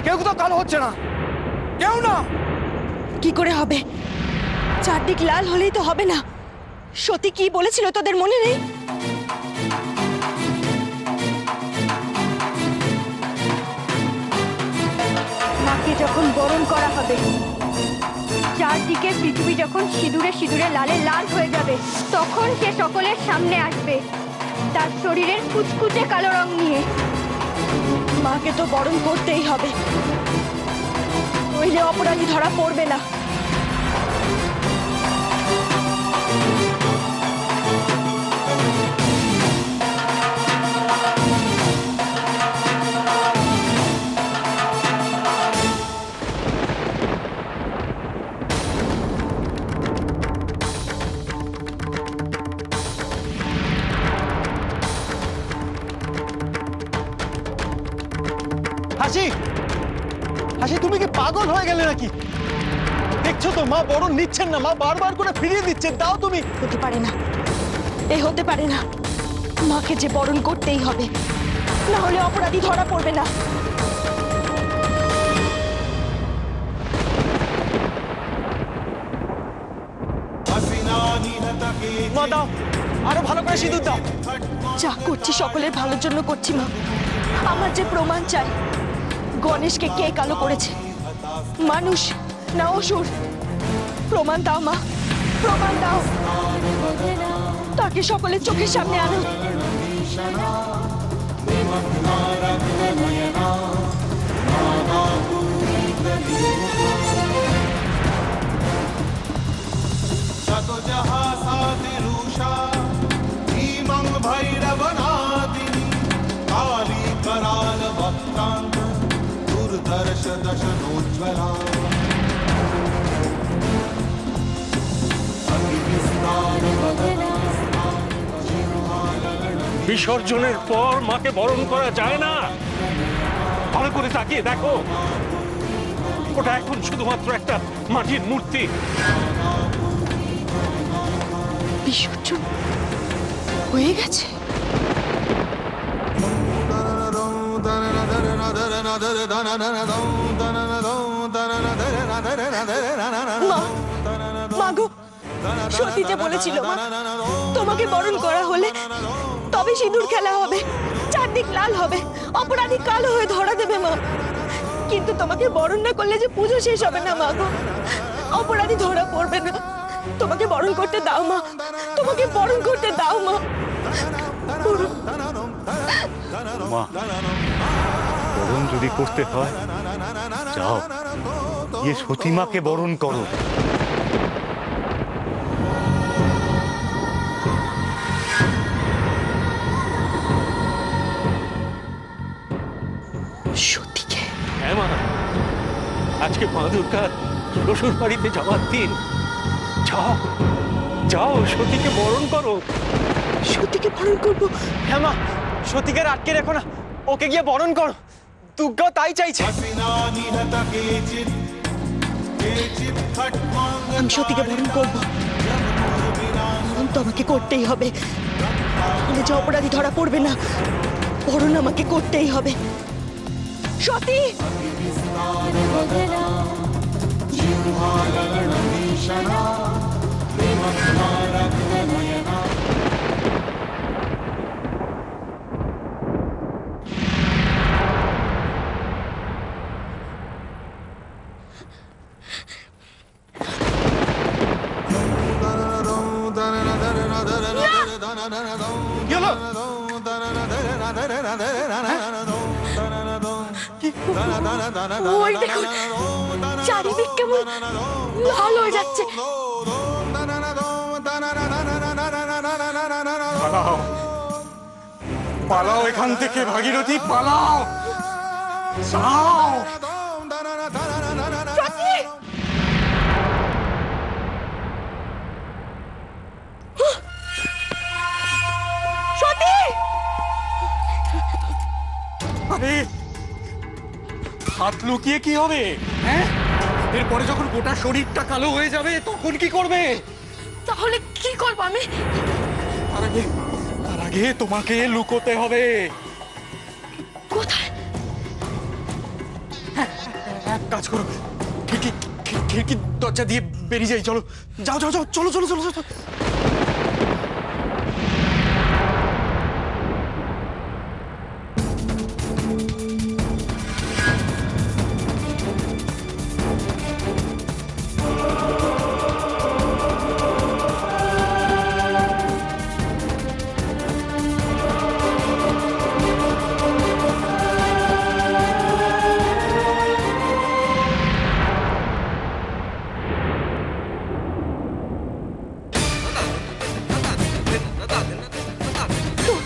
কেউ তো কালো হচ্ছে না, কেউ না। কি করে হবে? চারদিক লাল হলেই তো হবে না। সতী কি বলেছিল তোদের মনে নেই? মাকে যখন বরণ করা হবে, চারদিকে পৃথিবী যখন সিঁদুরে সিঁদুরে লালে লাল হয়ে যাবে, তখন সে সকলের সামনে আসবে তার শরীরের কুচকুচে কালো রং নিয়ে। মাকে তো বরণ করতেই হবে, নইলে অপরাধী ধরা পড়বে না। হাসি, হাসি তুমি কি পাগল হয়ে গেলে নাকি? দেখছো তো মা বরণ নিচ্ছেন না, মা বারবার করে ফিরিয়ে দিচ্ছেন। দাও তুমি। হতে পারে না, এই হতে পারে না। মাকে যে বরণ করতেই হবে, না হলে অপরাধী ধরা পড়বে না। মা দাও, আরো ভালো করে সিঁদুর দাও। যা করছি সকলের ভালোর জন্য করছি মা। আমার যে প্রমাণ চাই, গণেশকে কে কালো করেছে, মানুষ না অসুর? প্রমাণ দাও মা, প্রমাণ দাও। তাকে সকলের চোখের সামনে আনো। বিসর্জনের পর মাকে বরণ করা যায় না। ভালো করে তাকিয়ে দেখো, ওটা এখন শুধুমাত্র একটা মাটির মূর্তি। বিসর্জন হয়ে গেছে। মাগো, সতী যে বলেছিল মা, তোমাকে বরণ করা হলে তবে সিঁদুর খেলা হবে, চারদিক লাল হবে, অপরাধী কালো হয়ে ধরা দেবে মা। কিন্তু তোমাকে বরণ না করলে যে পুজো শেষ হবে না মা গো, অপরাধী ধরা পড়বে না। তোমাকে বরণ করতে দাও মা, তোমাকে বরণ করতে দাও মা। মা, বরণ যদি করতে হয় যাও, গিয়ে সতীমাকে বরণ করো। সতীকে? হ্যাঁ মা, আজকে মা দুর্গার শ্বশুর বাড়িতে যাওয়ার দিন। যাও যাও, সতীকে বরণ করো। সতীকে বরণ করবো? হ্যাঁ মা, সতীকে আটকে রেখো না, ওকে গিয়ে বরণ করো। দুর্গাও তাই চাইছে। আমি সতীকে বরণ করবো, বরণ তো আমাকে করতেই হবে, তাহলে যে অপরাধী ধরা পড়বে না। বরণ আমাকে করতেই হবে। সতী! ওই দেখুন, চারিদিক কেমন লাল হয়ে যাচ্ছে। পালাও, পালাও এখান থেকে ভাগীরথী, পালাও। যাও। আরে হাত লুকিয়ে কি হবে? হ্যাঁ, এরপরে যখন গোটা শরীরটা কালো হয়ে যাবে তখন কি করবে? তাহলে কি করব আমি? তার আগে তোমাকে লুকোতে হবে। কোথায়? এক কাজ করো, খিড়কি দরজা দিয়ে বেরিয়ে যাই। চলো যাও যাও যাও, চলো চলো চলো চলো।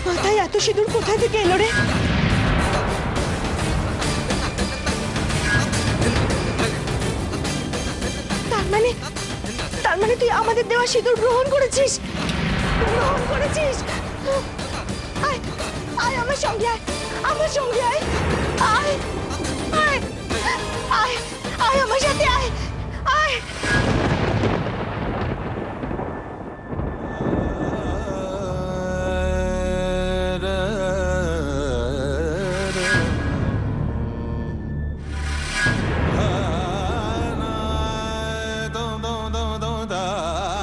মাথায় এত সিঁদুর কোথায় থেকে এলো রে? তার মানে তুই আমাদের দেওয়া সিঁদুর গ্রহণ করেছিস? গ্রহণ করেছিস? আয় আয় আমার সঙ্গে আয়, আমার সঙ্গে আয়, আয় আয় আয় আয় আমার সাথে আয়, আয়।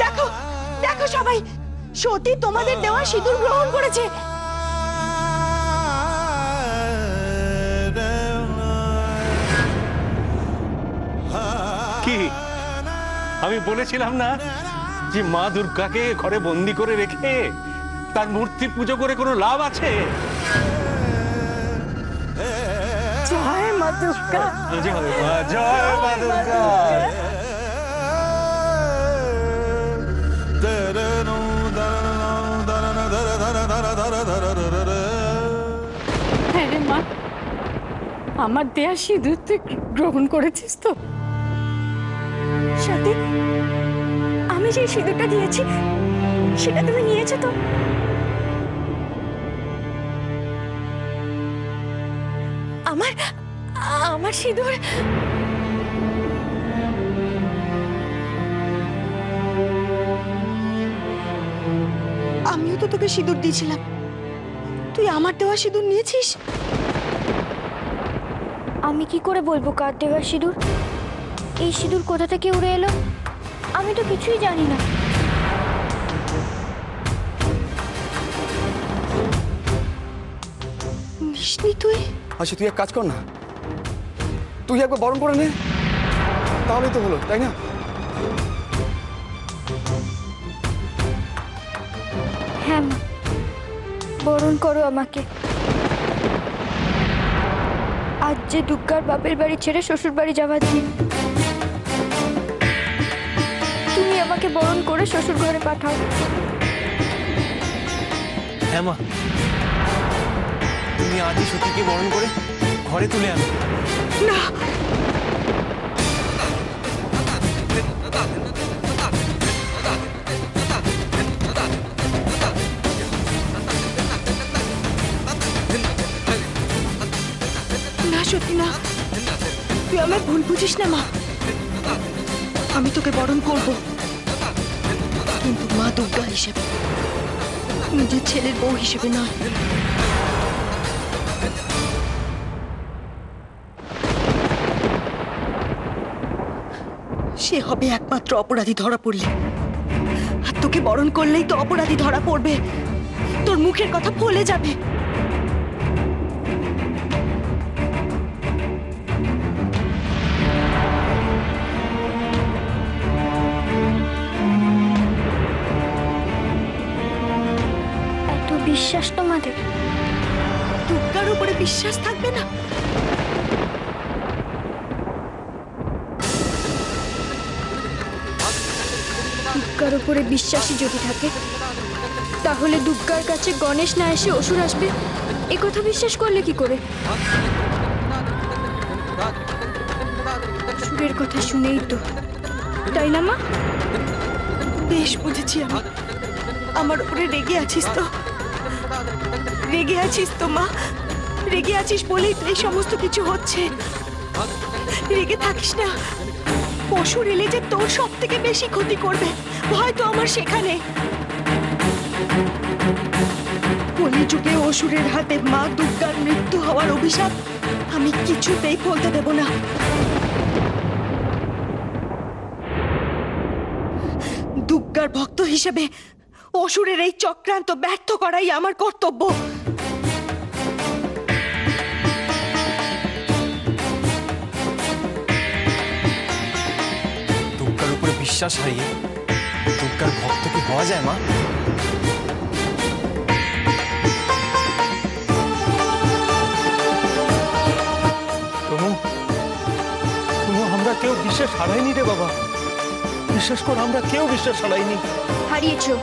দেখো দেখো সবাই, সতী তোমাদের দেওয়া সিঁদুর গ্রহণ করেছে। কি আমি বলেছিলাম না যে মা দুর্গাকে ঘরে বন্দি করে রেখে তার মূর্তি পুজো করে কোনো লাভ আছে? জয় মা দুর্গা, জয় মা দুর্গা। হ্যাঁ রে মা, আমার দেয়া সিঁদুর তুই গ্রহণ করেছিস তো? সতী, আমি যে সিঁদুরটা দিয়েছি সেটা তুমি নিয়েছো তো? আমার আমার সিঁদুর? আমিও তো তোকে সিঁদুর দিয়েছিলাম, তুই আমার দেওয়া সিঁদুর নিয়েছিস? আমি কি করে বলবো কার দেওয়া সিঁদুর? এই সিঁদুর কোথা থেকে উড়ে এলো আমি তো কিছুই জানি না। নিসনি তুই? আচ্ছা তুই এক কাজ কর না, তুই একবার বরণ করে নে, তাহলেই তো হলো, তাই না? হ্যাঁ মা, বরণ করো আমাকে। আজ যে দুর্গার বাপের বাড়ি ছেড়ে শ্বশুর বাড়ি যাওয়ার দিন, তুমি আমাকে বরণ করে শ্বশুর ঘরে পাঠাও। হ্যাঁ মা, তুমি আজই সতীকে বরণ করে ঘরে তুলে আনো। না, না সত্যি না, তুই আমায় ভুল বুঝিস না মা। আমি তোকে বরণ করব, কিন্তু মা দুর্গা হিসেবে, নিজের ছেলের বউ হিসেবে নয়। সে হবে একমাত্র অপরাধী ধরা পড়লে, আর তোকে বরণ করলেই তো অপরাধী ধরা পড়বে, তোর মুখের কথা ফলে যাবে। এত বিশ্বাস তোমাদের? দুর্গার উপরে বিশ্বাস থাকবে না? দুর্গার উপরে বিশ্বাসী যদি থাকে, তাহলে দুর্গার কাছে গণেশ না এসে অসুর আসবে এ কথা বিশ্বাস করলে কি করে? অসুরের কথা শুনেই তো, তাই না মা? বেশ বুঝেছি আমি। আমার উপরে রেগে আছিস তো? রেগে আছিস তো মা? রেগে আছিস বলেই তো এই সমস্ত কিছু হচ্ছে। রেগে থাকিস না, অসুর এলে যে তোর সব থেকে বেশি ক্ষতি করবে, হয়তো আমার সেখানে। কলিযুগে অসুরের হাতে মা দুর্গার মৃত্যু হওয়ার অভিশাপ আমি কিছুতেই ফলতে দেব না। দুর্গার ভক্ত হিসেবে অসুরের এই চক্রান্ত ব্যর্থ করাই আমার কর্তব্য। দুর্গার উপরে বিশ্বাস হারিয়ে দুর্গার ভক্ত কি হওয়া যায় মা? আমরা কেউ বিশ্বাস হারাইনি রে বাবা, বিশ্বাস কর আমরা কেউ বিশ্বাস হারাইনি। হারিয়েছো।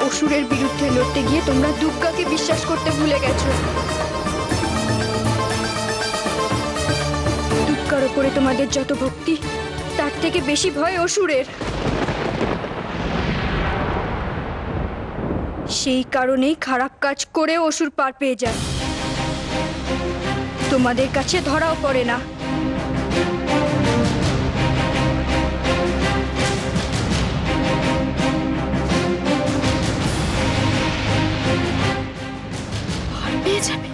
অসুরের বিরুদ্ধে লড়তে গিয়ে তোমরা দুর্গাকে বিশ্বাস করতে ভুলে গেছো। দুর্গার উপরে তোমাদের যত ভক্তি, তার থেকে বেশি ভয় অসুরের। সেই কারণেই খারাপ কাজ করে অসুর পার পেয়ে যায়, তোমাদের কাছে ধরাও পড়ে না। পেয়ে যাবে।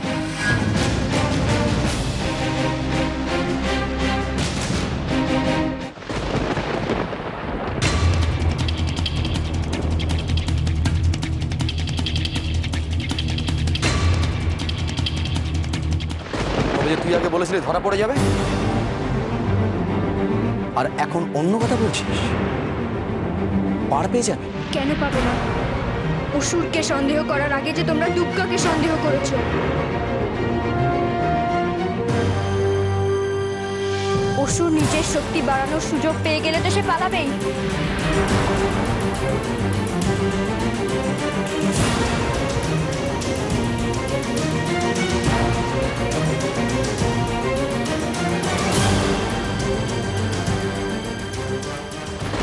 তুই আগে বলেছিলি ধরা পড়ে যাবে, আর এখন অন্য কথা বলছিস পার পেয়ে যাবে। কেন পাবে না? অসুরকে সন্দেহ করার আগে যে তোমরা দুর্গাকে সন্দেহ করেছো। অসুর নিজের শক্তি বাড়ানোর সুযোগ পেয়ে গেলে তো সে পালাবেই।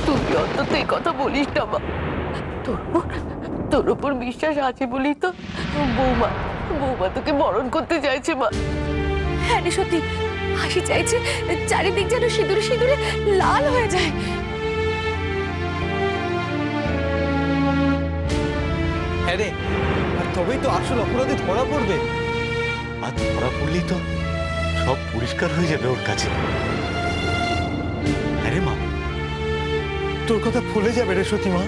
তুই অন্তত এই কথা বলিস না মা। তোর উপর বিশ্বাস আছে বলেই তো বৌমা তোকে বরণ করতে চাইছে মা। হ্যাঁ রে সত্যি, হাসি চাইছে, চারিদিক যেন সিঁদুরে সিঁদুরে লাল হয়ে যায়। হ্যাঁ রে, আর তবেই তো আসল অপরাধী ধরা পড়বে। আর ধরা পড়লেই তো সব পরিষ্কার হয়ে যাবে ওর কাছে। আরে মা, তোর কথা ফলে যাবে রে সতী মা।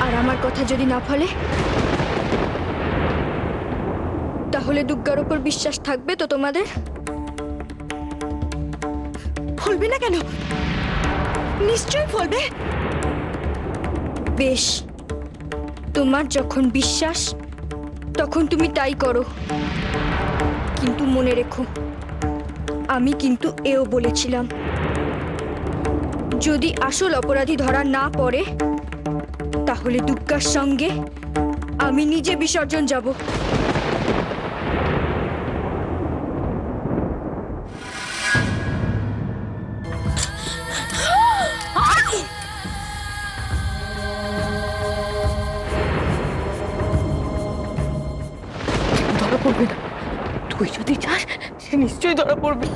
আর আমার কথা যদি না ফলে, তাহলে দুর্গার উপর বিশ্বাস থাকবে তো তোমাদের? ফলবে না কেন? নিশ্চয়ই ফলবে। বেশ, তোমার যখন বিশ্বাস তখন তুমি তাই করো, কিন্তু মনে রেখো আমি কিন্তু এও বলেছিলাম, যদি আসল অপরাধী ধরা না পড়ে তাহলে দুর্গার সঙ্গে আমি নিজে বিসর্জন যাব। ধরা পড়বে না, তুই যদি চাস সে নিশ্চয়ই ধরা পড়বে।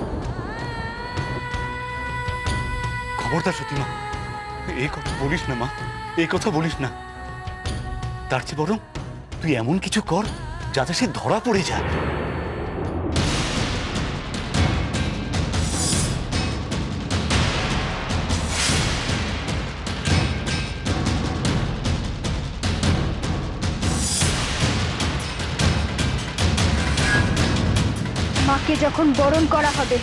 খবরদার সতীমা, এই কথা বলিস না মা, এই কথা বলিস না। তার চেয়ে বরং তুই এমন কিছু কর যাতে সে ধরা পড়ে যায়। মাকে যখন বরণ করা হবে,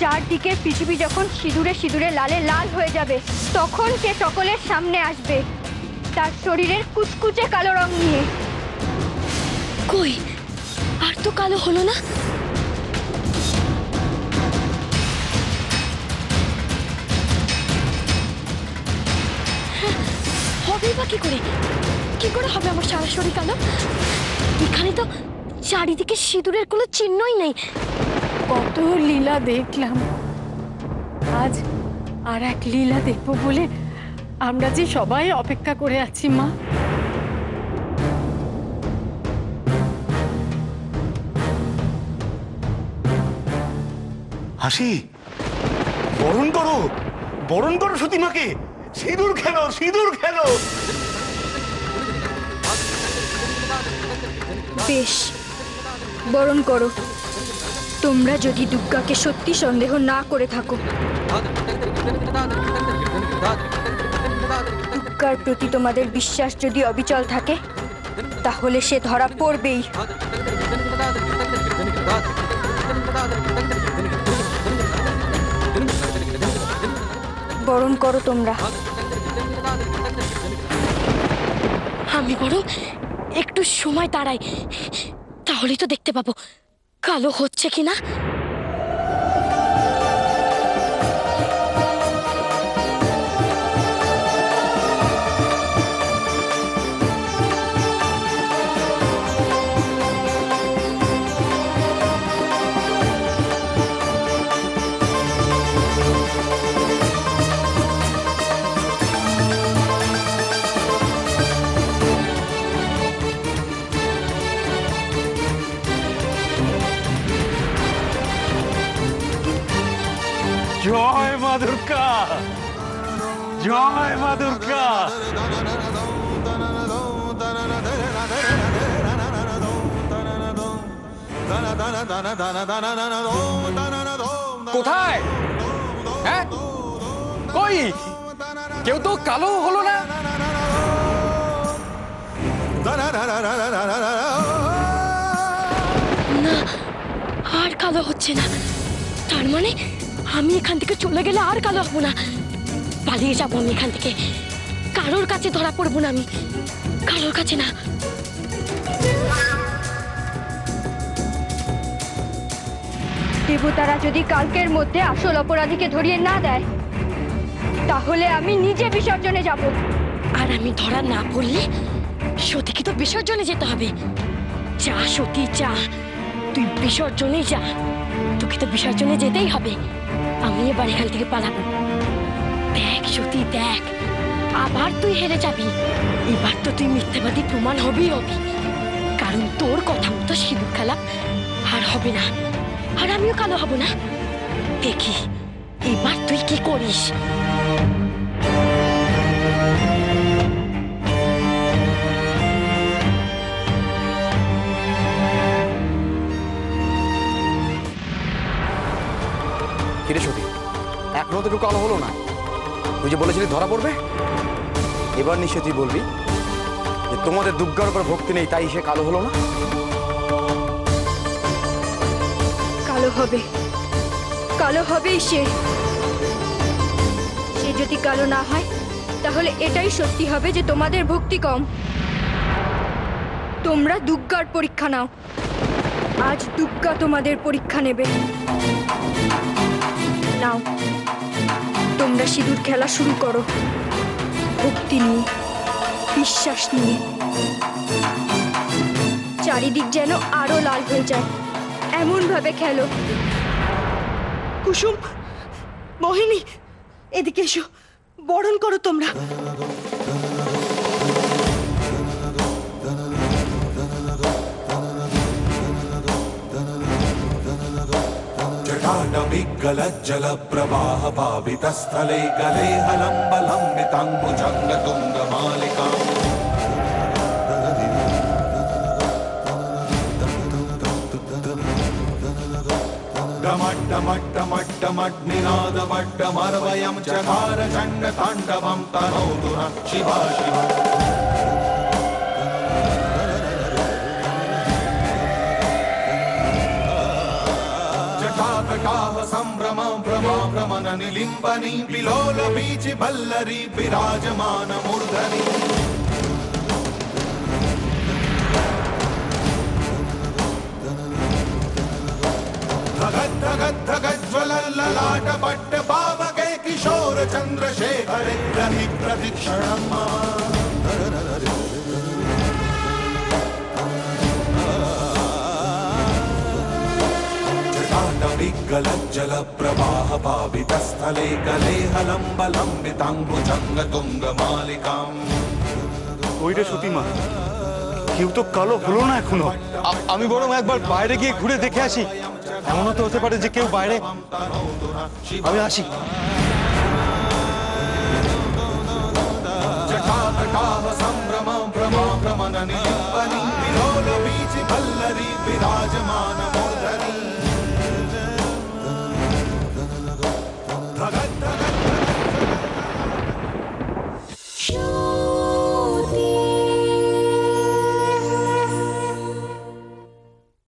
চারদিকে পৃথিবী যখন সিঁদুরে সিঁদুরে লালে লাল হয়ে যাবে, তখন সে সকলের সামনে আসবে তার শরীরের কুচকুচে কালো রং নিয়ে। কই, আর তো কালো হলো না। হবে বা কি করে? কি করে হবে আমার সারা শরীর কালো? এখানে তো চারিদিকে সিঁদুরের কোনো চিহ্নই নেই। কত লীলা দেখলাম, আজ আর এক লীলা দেখবো বলে আমরা যে সবাই অপেক্ষা করে আছি মা। হাসি, বরণ করো সতীমাকে, সিঁদুর খেলো, সিঁদুর খেলো। বেশ, বরণ করো। তোমরা যদি দুর্গাকে সত্যি সন্দেহ না করে থাকো। দুর্গার প্রতি তোমাদের বিশ্বাস যদি অবিচল থাকে, তাহলে সে ধরা পড়বেই। বরণ করো তোমরা। আমি বরং একটু সময় দাঁড়াই, তাহলেই তো দেখতে পাবো কালো হচ্ছে কিনা। জয় মা দুর্গা, জয় মা দুর্গা। কোথায়? হ্যাঁ, কই? কেউ তো কালো হলো না। না, আর কালো হচ্ছে না। তার মানে আমি এখান থেকে চলে গেলে আর কালো হবো না। পালিয়ে যাবো আমি এখান থেকে, কারোর কাছে ধরা পড়বো না আমি, কারোর কাছে না। দেবতারা যদি কালকের মধ্যে আসল অপরাধীকে ধরিয়ে না দেয়, তাহলে আমি নিজে বিসর্জনে যাব। আর আমি ধরা না পড়লে সতীকে তো বিসর্জনে যেতে হবে। যা সতী যা, তুই বিসর্জনে যা, তোকে তো বিসর্জনে যেতেই হবে। আমি এবার এখান থেকে পালাবো। দেখ সতী দেখ, আবার তুই হেরে যাবি। এবার তো তুই মিথ্যাবাদী প্রমাণ হবেই হবি, কারণ তোর কথা মতো সিঁদুর খেলা আর হবে না, আর আমিও কালো হব না। দেখি এবার তুই কি করিস। কিরে সতী, এখনো তো কেউ কালো হলো না। তুই যে বলেছিলি ধরা পড়বে, এবার নিশ্চয় তুই বলবি যে তোমাদের দুর্গার উপর ভক্তি নেই, তাই সে কালো হলো না। কালো হবে, কালো হবেই সে। সে যদি কালো না হয়, তাহলে এটাই সত্যি হবে যে তোমাদের ভক্তি কম। তোমরা দুর্গার পরীক্ষা নাও। আজ দুর্গা তোমাদের পরীক্ষা নেবে। নাও, তোমরা সিঁদুর খেলা শুরু করো, ভক্তি নিয়ে, বিশ্বাস নিয়ে। চারিদিক যেন আরো লাল হয়ে যায়, এমন ভাবে খেলো। কুসুম, মোহিনী, এদিকে এসো, বরণ করো তোমরা। जल प्रवाह पावितस्थले गले हलम्बलम्बिताम्बुजङ्ग तुङ्गमालिका गमट्टमट्टमट्टमट्निनादमट्टमर्वयं चकार चण्डताण्डवं तनोतु नः शिवा शिवा संभ्रम भ्रमा भ्रमण निलिम्बनी विलोल बीच बल्लरी विराजमान मूर्धनि धगत धगत धगत ज्वल ललाट पट्ट पावके किशोर चंद्रशेखर ग्रहि प्रदीक्षणम् गलज्जल प्रवाह पावितस्थले गले हलम्बलम्बिताम्बुजङ्ग तुङ्गमालिकाम् ওইটা সতীমা, কেউ তো কালো হলো না এখনো। আমি বরং একবার বাইরে গিয়ে ঘুরে দেখে আসি। এমনও তো হতে পারে যে কেউ বাইরে। আমি আসি। संभ्रम भ्रम भ्रमण नियंबनी विलोल बीज भल्लरी विराजमान